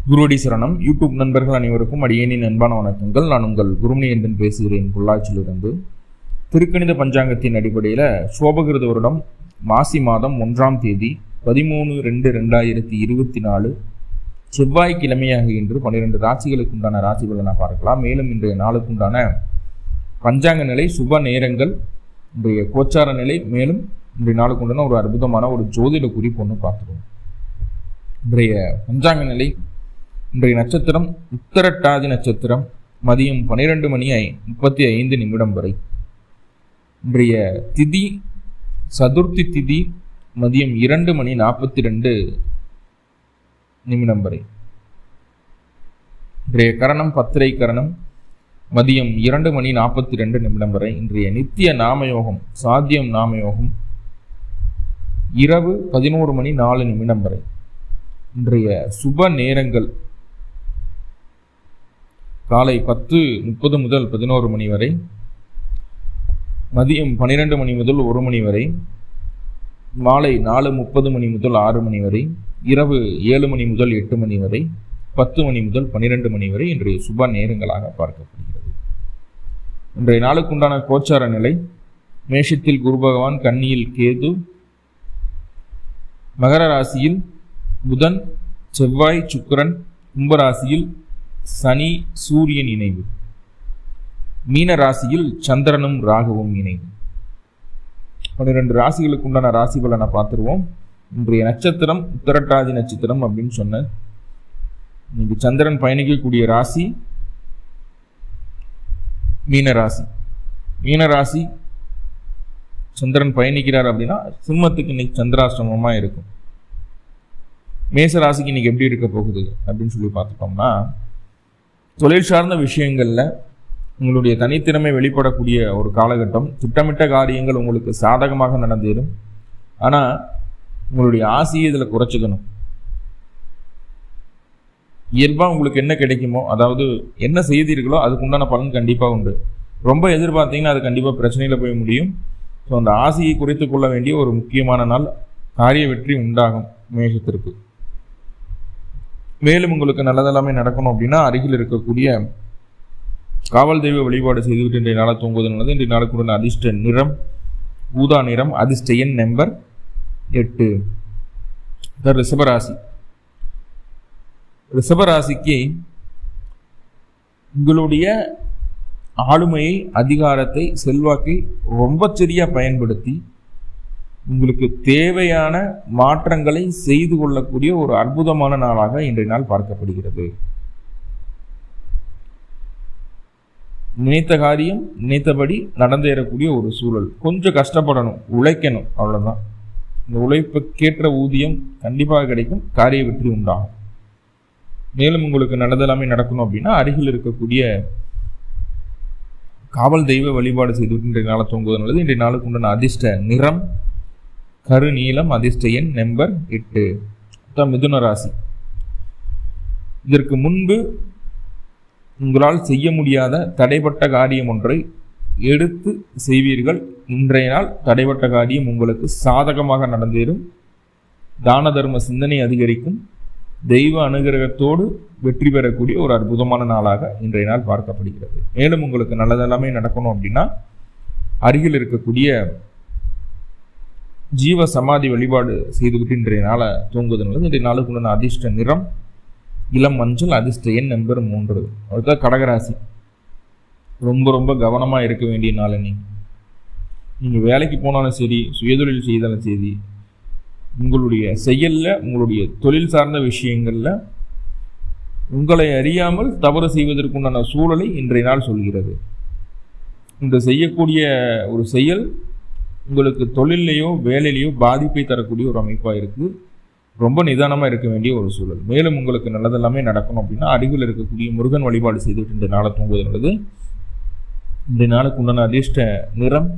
குருவடி சரணம். யூடியூப் நண்பர்கள் அனைவருக்கும் அடியேனின் அன்பான வணக்கங்கள். நான் உங்கள் குருமணி என்பன் பேசுகிறேன் பொள்ளாச்சியிலிருந்து. திருக்கணித பஞ்சாங்கத்தின் அடிப்படையில் சோபகிருத வருடம் மாசி மாதம் 1ஆம் தேதி 13/2/2024 செவ்வாய்க்கிழமையாக இன்று 12 ராசிகளுக்கு உண்டான ராசி பலனை பார்க்கலாம். மேலும் இன்றைய நாளுக்குண்டான பஞ்சாங்க நிலை, சுப நேரங்கள், இன்றைய கோச்சார நிலை, மேலும் இன்றைய நாளுக்கு உண்டான ஒரு அற்புதமான ஒரு ஜோதிட குறிப்பு ஒன்று பார்த்துருவோம். இன்றைய பஞ்சாங்க நிலை, இன்றைய நட்சத்திரம் உத்தரட்டாதி நட்சத்திரம், மதியம் 12:35 வரை. இன்றைய திதி சதுர்த்தி திதி, மதியம் 2:42 வரை. இன்றைய கரணம் பத்திரை கரணம், மதியம் 2:42 வரை. இன்றைய நித்திய நாமயோகம் சாத்தியம் நாமயோகம் இரவு 11:04 வரை. இன்றைய சுப நேரங்கள் காலை 10:30 முதல் 11 மணி வரை, மதியம் 12 மணி முதல் 1 மணி வரை, மாலை 4:30 மணி முதல் 6 மணி வரை, இரவு 7 மணி முதல் 8 மணி வரை, 10 மணி முதல் 12 மணி வரை இன்றைய சுப நேரங்களாக பார்க்கப்படுகிறது. இன்றைய நாளுக்குண்டான கோச்சார நிலை, மேஷத்தில் குரு பகவான், கன்னியில் கேது, மகர ராசியில் புதன், செவ்வாய், சுக்கிரன், கும்பராசியில் சனி சூரியன் இணைவு, மீன ராசியில் சந்திரனும் ராகுவும் இணைவு. 12 ராசிகளுக்கு உண்டான ராசி பலனை பார்த்துருவோம். இன்றைய நட்சத்திரம் உத்தரட்டாதி நட்சத்திரம் அப்படின்னு சொன்ன இன்னைக்கு சந்திரன் பயணிக்கக்கூடிய ராசி மீனராசி. மீனராசி சந்திரன் பயணிக்கிறார் அப்படின்னா சிம்மத்துக்கு இன்னைக்கு சந்திராஷ்டமமா இருக்கும். மேச ராசிக்கு இன்னைக்கு எப்படி இருக்க போகுது அப்படின்னு சொல்லி பார்த்துட்டோம்னா, தொழில் சார்ந்த விஷயங்கள்ல உங்களுடைய தனித்திறமை வெளிப்படக்கூடிய ஒரு காலகட்டம். திட்டமிட்ட காரியங்கள் உங்களுக்கு சாதகமாக நடந்தேறும். ஆனால் உங்களுடைய ஆசையை இதில் குறைச்சிக்கணும். இயல்பாக உங்களுக்கு என்ன கிடைக்குமோ, அதாவது என்ன செய்தீர்களோ அதுக்கு உண்டான பலன் கண்டிப்பாக உண்டு. ரொம்ப எதிர்பார்த்தீங்கன்னா அது கண்டிப்பாக பிரச்சனையில் போய் முடியும். ஸோ அந்த ஆசையை குறைத்து கொள்ள வேண்டிய ஒரு முக்கியமான நாள். காரிய வெற்றி உண்டாகும் மேஷத்திற்கு. மேலும் உங்களுக்கு நல்லதெல்லாமே நடக்கணும் அப்படின்னா அருகில் இருக்கக்கூடிய காவல் தெய்வ வழிபாடு செய்துவிட்டு இன்றைய நாளை தூங்குவது நல்லது. இன்றைய நாளுக்குடன் அதிர்ஷ்ட நிறம் ஊதா நிறம், அதிர்ஷ்ட எண் நம்பர் 8. ரிஷபராசி. ரிஷபராசிக்கு உங்களுடைய ஆளுமையை, அதிகாரத்தை, செல்வாக்கை ரொம்ப சரியா பயன்படுத்தி உங்களுக்கு தேவையான மாற்றங்களை செய்து கொள்ளக்கூடிய ஒரு அற்புதமான நாளாக இன்றைய நாள் பார்க்கப்படுகிறது. நினைத்த காரியம் நினைத்தபடி நடந்தேறக்கூடிய ஒரு சூழல். கொஞ்சம் கஷ்டப்படணும், உழைக்கணும், அவ்வளவுதான். இந்த உழைப்புக்கேற்ற ஊதியம் கண்டிப்பாக கிடைக்கும். காரிய வெற்றி உண்டாகும். மேலும் உங்களுக்கு நல்லதெல்லாமே நடக்கணும் அப்படின்னா அருகில் இருக்கக்கூடிய காவல் தெய்வ வழிபாடு செய்துவிட்டு இன்றைய நாளை தூங்குவது நல்லது. இன்றைய நாளுக்கு உண்டான அதிர்ஷ்ட நிறம் கரு நீலம், அதிர்ஷ்ட எண் நம்பர் 8. மிதுன ராசி. இதற்கு முன்பு உங்களால் செய்ய முடியாத தடைப்பட்ட காரியம் ஒன்றை எடுத்து செய்வீர்கள். இன்றைய நாள் தடைப்பட்ட காரியம் உங்களுக்கு சாதகமாக நடந்தேறும். தான தர்ம சிந்தனை அதிகரிக்கும். தெய்வ அனுகிரகத்தோடு வெற்றி பெறக்கூடிய ஒரு அற்புதமான நாளாக இன்றைய நாள் பார்க்கப்படுகிறது. மேலும் உங்களுக்கு நல்லதெல்லாமே நடக்கணும் அப்படின்னா அருகில் இருக்கக்கூடிய ஜீவ சமாதி வழிபாடு செய்துவிட்டு இன்றைய நாளை தூங்குவது நல்லது. இன்றைய நாளுக்குள்ள அதிர்ஷ்ட நிறம் இளம் மஞ்சள், அதிர்ஷ்ட எண் நம்பர் 3. அடுத்த கடகராசி. ரொம்ப கவனமாக இருக்க வேண்டிய நாள். நீங்கள் வேலைக்கு போனாலும் சரி, சுயதொழில் செய்தாலும் சரி, உங்களுடைய செயலில், உங்களுடைய தொழில் சார்ந்த விஷயங்களில் உங்களை அறியாமல் தவறு செய்வதற்குண்டான சூழலை இன்றைய நாள் சொல்கிறது. இந்த செய்யக்கூடிய ஒரு செயல் உங்களுக்கு தொழிலையோ வேலையிலையோ பாதிப்பை தரக்கூடிய ஒரு அமைப்பாக இருக்குது. ரொம்ப நிதானமாக இருக்க வேண்டிய ஒரு சூழல். மேலும் உங்களுக்கு நல்லதெல்லாமே நடக்கணும் அப்படின்னா அருகில் இருக்கக்கூடிய முருகன் வழிபாடு செய்துவிட்டு இந்த நாளை தூங்குவது நல்லது. இந்த நாளுக்கு உண்டான அதிர்ஷ்ட நிறம்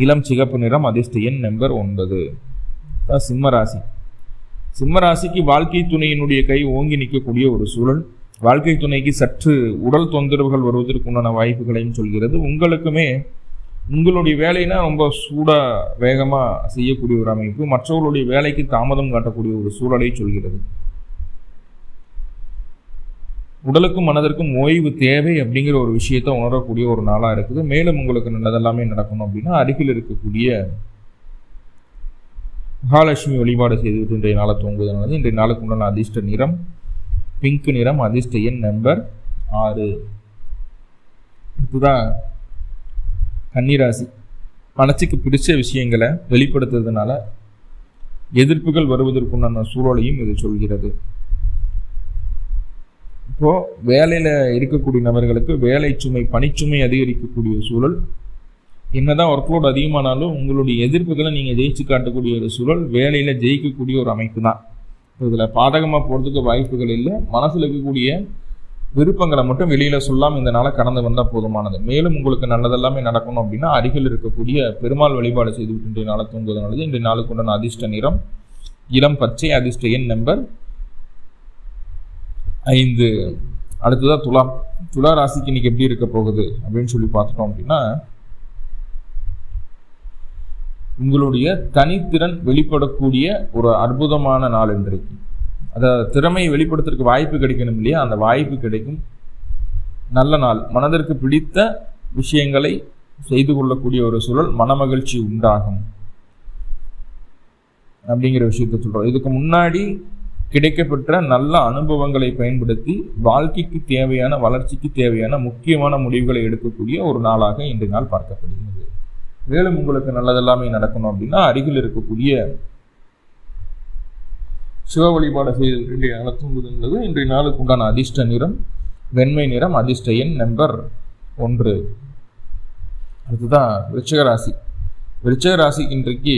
இளம் சிகப்பு நிறம், அதிர்ஷ்ட எண் நம்பர் 9. சிம்மராசி. சிம்மராசிக்கு வாழ்க்கை துணையினுடைய கை ஓங்கி நிற்கக்கூடிய ஒரு சூழல். வாழ்க்கை துணைக்கு சற்று உடல் தொந்தரவுகள் வருவதற்குண்டான வாய்ப்புகளையும் சொல்கிறது. உங்களுக்குமே உங்களுடைய வேலைனா ரொம்ப சூடாக வேகமாக செய்யக்கூடிய ஒரு அமைப்பு, மற்றவர்களுடைய வேலைக்கு தாமதம் காட்டக்கூடிய ஒரு சூழலை சொல்கிறது. உடலுக்கும் மனதிற்கும் ஓய்வு தேவை அப்படிங்கிற ஒரு விஷயத்தை உணரக்கூடிய ஒரு நாளாக இருக்குது. மேலும் உங்களுக்கு நல்லதெல்லாமே நடக்கணும் அப்படின்னா அருகில் இருக்கக்கூடிய மகாலட்சுமி வழிபாடு செய்துவிட்டு இன்றைய நாளை தூங்குவதனால இன்றைய நாளுக்கு உண்டான அதிர்ஷ்ட நிறம் பிங்க் நிறம், அதிர்ஷ்ட எண் நம்பர் 6. அடுத்ததான் கன்னிராசி. மனசுக்கு பிடிச்ச விஷயங்களை வெளிப்படுத்துறதுனால எதிர்ப்புகள் வருவதற்குண்டான சூழலையும் இது சொல்கிறது. இப்போ வேலையில் இருக்கக்கூடிய நபர்களுக்கு வேலை சுமை பணிச்சுமை அதிகரிக்கக்கூடிய சூழல். என்னதான் ஒர்க்லோட் அதிகமானாலும் உங்களுடைய எதிர்ப்புகளை நீங்கள் ஜெயிச்சு காட்டக்கூடிய ஒரு சூழல், வேலையில் ஜெயிக்கக்கூடிய ஒரு அமைப்பு தான். இதில் பாதகமாக போகிறதுக்கு வாய்ப்புகள் இல்லை. மனசில் இருக்கக்கூடிய விருப்பங்களை மட்டும் வெளியில் சொல்லாமல் இந்த நாளை கடந்து வந்தால் போதுமானது. மேலும் உங்களுக்கு நல்லதெல்லாமே நடக்கணும் அப்படின்னா அருகில் இருக்கக்கூடிய பெருமாள் வழிபாடு செய்துவிட்டு இன்றைய நாளை தூங்குவதனால இன்றைய நாளுக்கு உண்டான அதிர்ஷ்ட நிறம் இளம் பச்சை, அதிர்ஷ்ட எண் நம்பர் 5. அடுத்ததாக துலா ராசிக்கு இன்னைக்கு எப்படி இருக்க போகுது அப்படின்னு சொல்லி பார்த்துட்டோம் அப்படின்னா, உங்களுடைய தனித்திறன் வெளிப்படக்கூடிய ஒரு அற்புதமான நாள் இன்றைக்கு. அதாவது திறமையை வெளிப்படுத்துறதுக்கு வாய்ப்பு கிடைக்கணும் இல்லையா, அந்த வாய்ப்பு கிடைக்கும். நல்ல நாள். மனதிற்கு பிடித்த விஷயங்களை செய்து கொள்ளக்கூடிய ஒரு சூழல், மனமகிழ்ச்சி உண்டாகும் அப்படிங்கிற விஷயத்த சொல்றோம். இதுக்கு முன்னாடி கிடைக்கப்பெற்ற நல்ல அனுபவங்களை பயன்படுத்தி வாழ்க்கைக்கு தேவையான வளர்ச்சிக்கு தேவையான முக்கியமான முடிவுகளை எடுக்கக்கூடிய ஒரு நாளாக இன்றைய நாள் பார்க்கப்படுகிறது. மேலும் உங்களுக்கு நல்லதெல்லாமே நடக்கணும் அப்படின்னா அருகில் இருக்கக்கூடிய சிவ வழிபாடு செய்து இன்றைய நாளை தூங்குதுங்கிறது. இன்றைய நாளுக்கு உண்டான அதிர்ஷ்ட நிறம் வெண்மை நிறம், அதிர்ஷ்ட எண் நம்பர் 1. அடுத்துதான் விருச்சிகராசி. விருச்சிகராசி இன்றைக்கு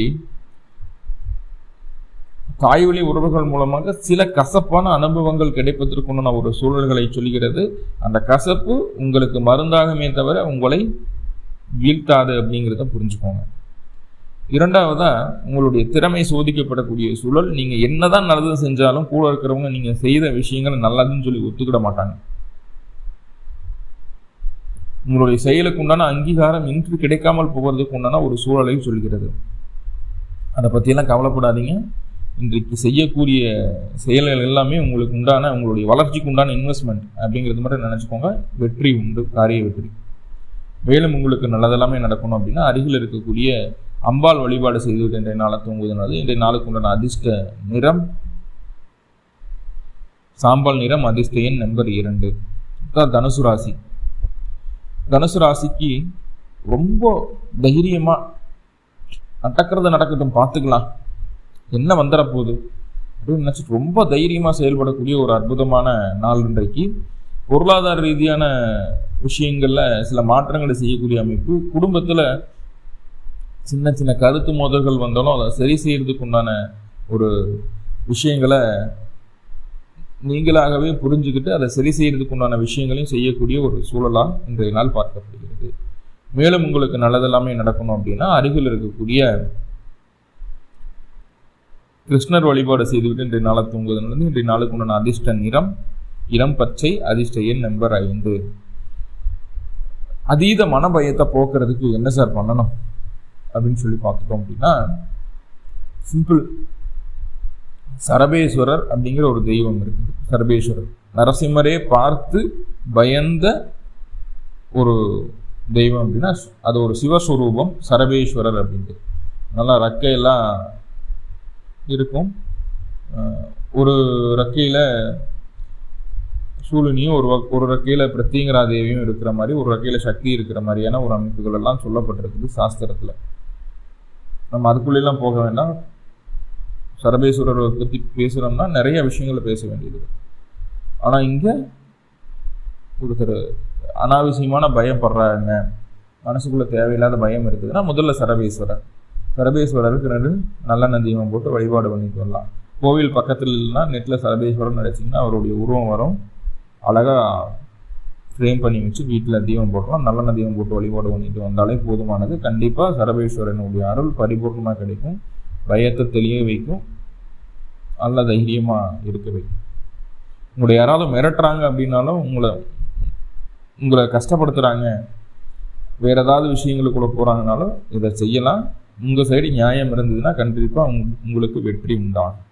தாய்வழி உறவுகள் மூலமாக சில கசப்பான அனுபவங்கள் கிடைப்பதற்குண்டான ஒரு சூழல்களை சொல்கிறது. அந்த கசப்பு உங்களுக்கு மருந்தாகமே தவிர உங்களை வீழ்த்தாது அப்படிங்கிறத புரிஞ்சுக்கோங்க. இரண்டாவதா உங்களுடைய திறமை சோதிக்கப்படக்கூடிய சூழல். நீங்க என்னதான் நல்லது செஞ்சாலும் கூட இருக்கிறவங்க நீங்க செய்த விஷயங்கள் நல்லதுன்னு சொல்லி ஒத்துக்கிட மாட்டாங்க. உங்களுடைய செயலுக்கு உண்டான அங்கீகாரம் இன்று கிடைக்காமல் போவதற்கு உண்டான ஒரு சூழலை சொல்கிறது. அதை பற்றியெல்லாம் கவலைப்படாதீங்க. இன்றைக்கு செய்யக்கூடிய செயல்கள் எல்லாமே உங்களுக்கு உண்டான உங்களுடைய வளர்ச்சிக்கு உண்டான இன்வெஸ்ட்மெண்ட் அப்படிங்கிறது மட்டும் நினச்சிக்கோங்க. வெற்றி உண்டு, காரிய வெற்றி. மேலும் உங்களுக்கு நல்லதெல்லாமே நடக்கணும் அப்படின்னா அருகில் இருக்கக்கூடிய அம்பாள் வழிபாடு செய்துவிட்டு இன்றைய நாளை தூங்குவதனால இன்றைய நாளுக்கு உண்டான அதிர்ஷ்ட நிறம் சாம்பல் நிறம், அதிர்ஷ்ட எண் நம்பர் 2. தனுசு ராசி. தனுசு ராசிக்கு ரொம்ப தைரியமா நடக்கிறது நடக்கட்டும் பார்த்துக்கலாம், என்ன வந்துட போகுது அப்படின்னு நினச்சிட்டு ரொம்ப தைரியமாக செயல்படக்கூடிய ஒரு அற்புதமான நாள் இன்றைக்கு. பொருளாதார ரீதியான விஷயங்களில் சில மாற்றங்களை செய்யக்கூடிய அமைப்பு. குடும்பத்தில் சின்ன சின்ன கருத்து மோதல்கள் வந்தாலும் அதை சரி செய்யறதுக்கு உண்டான ஒரு விஷயங்களை நீங்களாகவே புரிஞ்சுக்கிட்டு அதை சரி செய்யறதுக்கு உண்டான விஷயங்களையும் செய்யக்கூடிய ஒரு சூழலாக இன்றைய நாள் பார்க்கப்படுகிறது. மேலும் உங்களுக்கு நல்லதெல்லாமே நடக்கணும் அப்படின்னா அருகில் இருக்கக்கூடிய கிருஷ்ணர் வழிபாடு செய்துவிட்டு இன்றைய நாளை தூங்குவதனால இன்றைய நாளுக்கு உண்டான அதிர்ஷ்ட நிறம் இளம் பச்சை, அதிர்ஷ்ட எண் நம்பர் 5. அதீத மனபயத்தை போக்குறதுக்கு என்ன சார் பண்ணணும் அப்படின்னு சொல்லி பார்த்துட்டோம் அப்படின்னா சிம்பிள். சரபேஸ்வரர் அப்படிங்கிற ஒரு தெய்வம் இருக்குது. சரபேஸ்வரர் நரசிம்மரே பார்த்து பயந்த ஒரு தெய்வம் அப்படின்னா அது ஒரு சிவஸ்வரூபம் சரபேஸ்வரர் அப்படின்ட்டு. நல்லா ரக்கையெல்லாம் இருக்கும். ஒரு ரக்கையில் சூழினியும் ஒரு ரக்கையில் பிரத்யங்கரா தேவியும் இருக்கிற மாதிரி, ஒரு ரக்கையில் சக்தி இருக்கிற மாதிரியான ஒரு அமைப்புகள் எல்லாம் சொல்லப்பட்டிருக்குது சாஸ்திரத்தில். நம்ம அதுக்குள்ளெல்லாம் போக வேண்டாம். சரபேஸ்வரரை பற்றி பேசுகிறோம்னா நிறைய விஷயங்களை பேச வேண்டியது. ஆனால் இங்கே ஒருத்தர் அனாவசியமான பயப்படுறாங்க, மனசுக்குள்ளே தேவையில்லாத பயம் இருக்குதுன்னா முதல்ல சரபேஸ்வரருக்கு நல்லெண்ணெய் தீபம் போட்டு வழிபாடு பண்ணிட்டு வரலாம். கோவில் பக்கத்தில் இல்லைன்னா நெட்டில் சரபேஸ்வரர் நினச்சிங்கன்னா அவருடைய உருவம் வரும். அழகாக ஃப்ரேம் பண்ணி வச்சு வீட்டில் தீபம் போட்டோம், நல்லெண்ணெய் தீபம் போட்டு வழிபாடு பண்ணிட்டு வந்தாலே போதுமானது. கண்டிப்பாக சரபேஸ்வரனுடைய அருள் பரிபூர்ணமாக கிடைக்கும். பயத்தை தெளிய வைக்கும், நல்ல தைரியமாக இருக்க வைக்கும். உங்களை யாராவது மிரட்டுறாங்க அப்படின்னாலும் உங்களை கஷ்டப்படுத்துகிறாங்க, வேறு ஏதாவது விஷயங்களுக்குள்ள போகிறாங்கனாலும் இதை செய்யலாம். உங்கள் சைடு நியாயம் இருந்ததுன்னா கண்டிப்பாக உங்களுக்கு வெற்றி உண்டாகும்.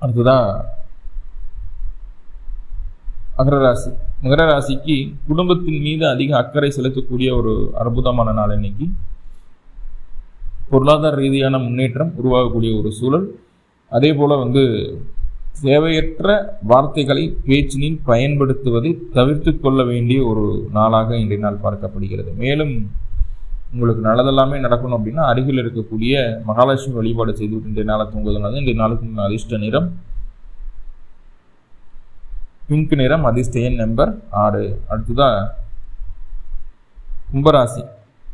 அடுத்ததான் மகர ராசி. மகர ராசிக்கு குடும்பத்தின் மீது அதிக அக்கறை செலுத்தக்கூடிய ஒரு அற்புதமான நாள் இன்னைக்கு. பொருளாதார ரீதியான முன்னேற்றம் உருவாகக்கூடிய ஒரு சூழல். அதே போல தேவையற்ற வார்த்தைகளை பேச்சினில் பயன்படுத்துவதை தவிர்த்து கொள்ள வேண்டிய ஒரு நாளாக இன்றைய நாள் பார்க்கப்படுகிறது. மேலும் உங்களுக்கு நல்லதெல்லாமே நடக்கணும் அப்படின்னா அருகில் இருக்கக்கூடிய மகாலட்சுமி வழிபாடு செய்துவிட்டு இன்றைய நாளை தூங்குவதனால இன்றைய நாளுக்கு அதிர்ஷ்ட நிறம் பிங்க் நிறம், அதிர்ஷ்ட எண் நம்பர் 6. அடுத்ததா கும்பராசி.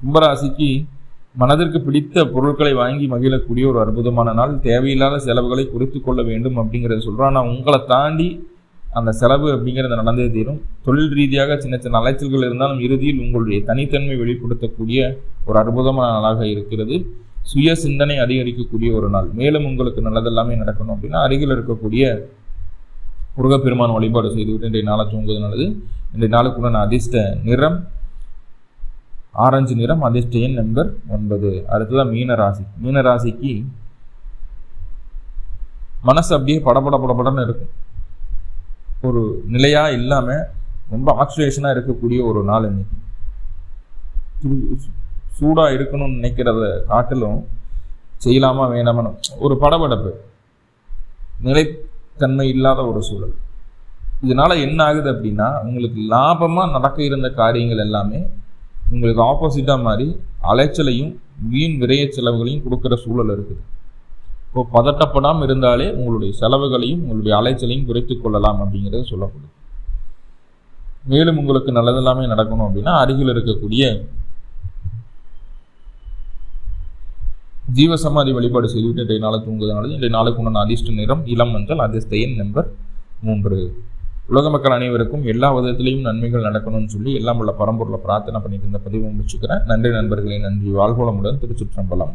கும்பராசிக்கு மனதிற்கு பிடித்த பொருட்களை வாங்கி மகிழக்கூடிய ஒரு அற்புதமான நாள். தேவையில்லாத செலவுகளை குறைத்து கொள்ள வேண்டும் அப்படிங்கிறத சொல்கிறோம். ஆனால் உங்களை தாண்டி அந்த செலவு அப்படிங்கிறது நடந்தே தீரும். தொழில் ரீதியாக சின்ன சின்ன அலைச்சல்கள் இருந்தாலும் இறுதியில் உங்களுடைய தனித்தன்மை வெளிப்படுத்தக்கூடிய ஒரு அற்புதமான நாளாக இருக்கிறது. சுய சிந்தனை அதிகரிக்கக்கூடிய ஒரு நாள். மேலும் உங்களுக்கு நல்லதெல்லாமே நடக்கணும் அப்படின்னா அருகில் இருக்கக்கூடிய முருகப்பெருமான் வழிபாடு செய்துவிட்டு இன்றைய நாளை தூங்குவது நல்லது. இன்றைய நாளுக்குள்ள அதிர்ஷ்ட நிறம் ஆரஞ்சு நிறம், அதிர்ஷ்ட எண் நம்பர் 9. அடுத்ததான் மீனராசி. மீனராசிக்கு மனசு அப்படியே படபடன்னு இருக்கும். ஒரு நிலையா இல்லாம ரொம்ப ஆக்சிலேஷனா இருக்கக்கூடிய ஒரு நாள் இன்னைக்கு. சூடா இருக்கணும்னு நினைக்கிறத காட்டிலும் செய்யலாமா வேணாமா ஒரு படபடப்பு, நிலைத்தன்மை இல்லாத ஒரு சூழல். இதனால என்ன ஆகுது அப்படின்னா உங்களுக்கு லாபமா நடக்க இருந்த காரியங்கள் எல்லாமே உங்களுக்கு ஆப்போசிட்டா மாறி அலைச்சலையும் வீண் விரைய செலவுகளையும் கொடுக்குற சூழல் இருக்குது. இப்போ பதட்டப்படாமல் இருந்தாலே உங்களுடைய செலவுகளையும் உங்களுடைய அலைச்சலையும் குறைத்து கொள்ளலாம் அப்படிங்கிறது சொல்லப்படுது. மேலும் உங்களுக்கு நல்லதெல்லாமே நடக்கணும் அப்படின்னா அருகில் இருக்கக்கூடிய ஜீவசமாதி வழிபாடு செய்துவிட்டு இன்றைய நாளை தூங்குவதனால இன்றைய நாளுக்கு உண்டான அதிர்ஷ்ட நிறம் இளம் மஞ்சள், அதிர்ஷ்ட எண் நம்பர் 3. உலக மக்கள் அனைவருக்கும் எல்லா விதத்திலையும் நன்மைகள் நடக்கணும்னு சொல்லி எல்லாம் உள்ள பரம்பொருளை பிரார்த்தனை பண்ணிட்டு இருந்த பதிவு முடிச்சுக்கிறேன். நன்றி நண்பர்களே, நன்றி. வாழ்வளமுடன். திருச்சிற்றம்பலம்.